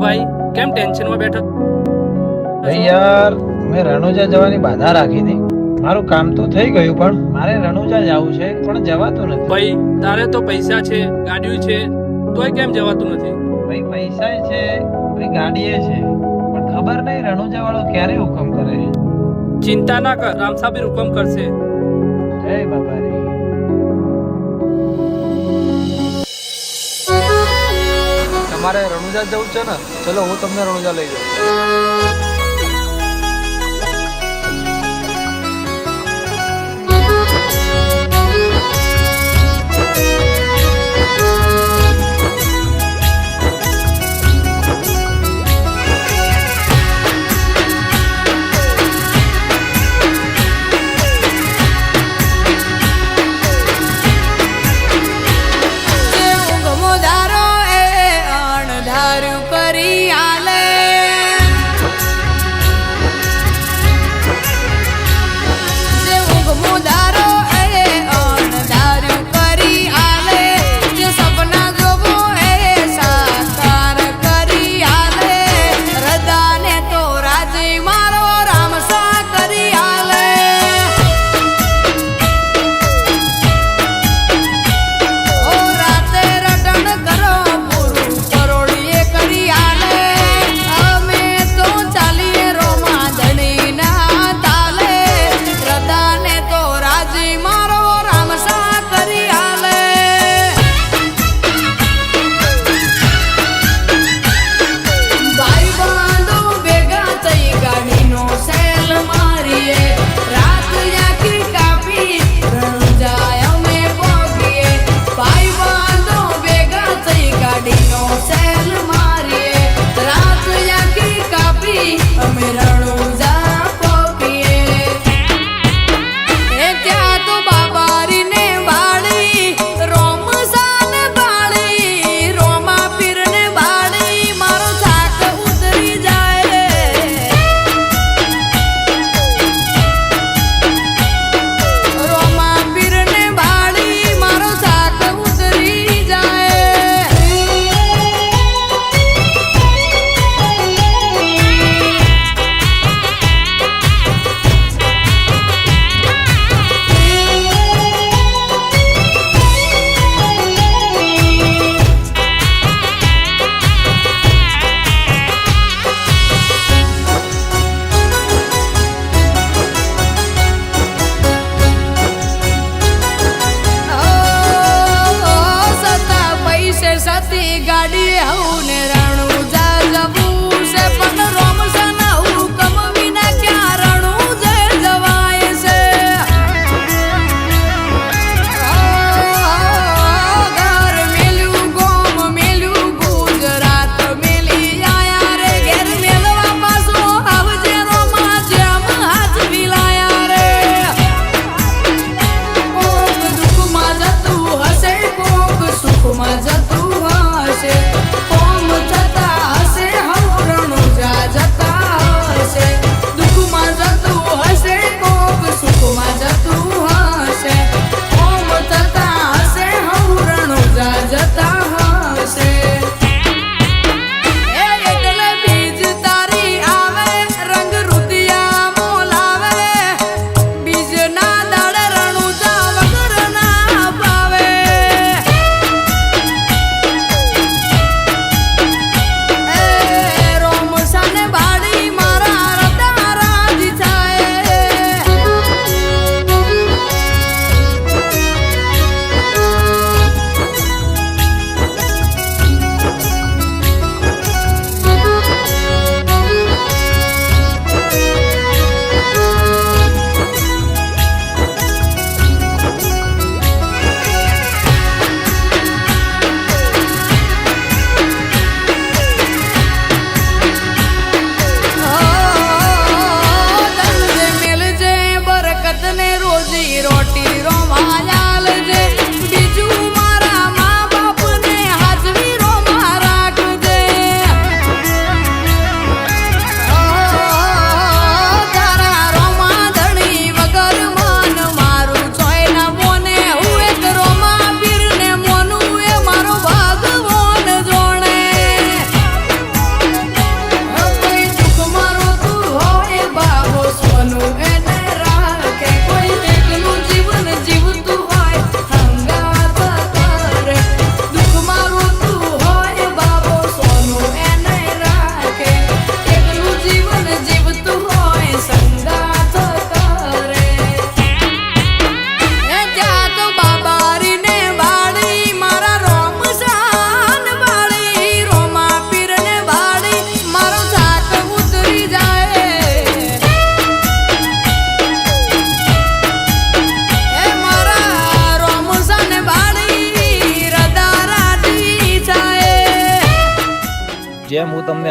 ભાઈ કેમ ટેન્શનમાં બેઠો? ભાઈ યાર મેં રણુજા જવાની બાધા રાખી હતી. મારું કામ તો થઈ ગયું પણ મારે રણુજા જવું છે પણ જવાતું નથી. ભાઈ તારે તો પૈસા છે, ગાડીઓ છે, તોય કેમ જવાતું નથી? ભાઈ પૈસા છે, ભાઈ ગાડીએ છે, પણ ખબર નહીં રણુજા વાળો ક્યારે હુકમ કરે. ચિંતા ના કર, રામસાબીર હુકમ કરશે. જય બાબા રે. તમારે રણુજા જવું છે ને? ચલો હું તમને રણુજા લઈ જાઉં.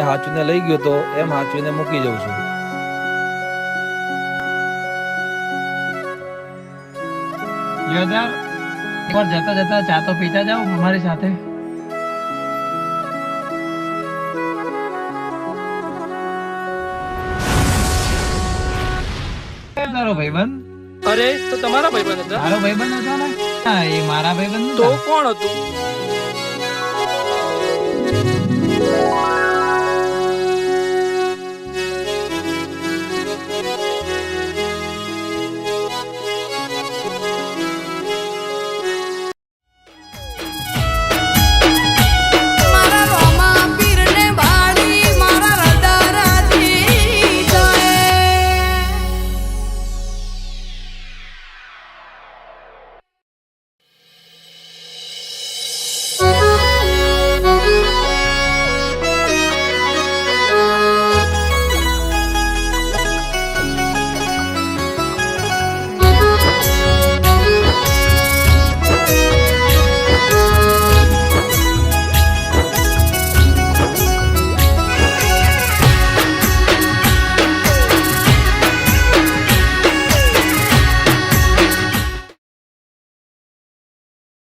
હાચવીને લઈ ગયો તો એમ હાચવીને મૂકી જઉં છું. યોદાર એકવાર જતા જતા ચા તો પીતા જાઓ અમારી સાથે. તારો ભાઈબંધ અરે તો તમારા ભાઈબંધ હતા? મારો ભાઈબંધ હતો ને. હા, એ મારા ભાઈબંધ તો નહોતા. કોણ હતું?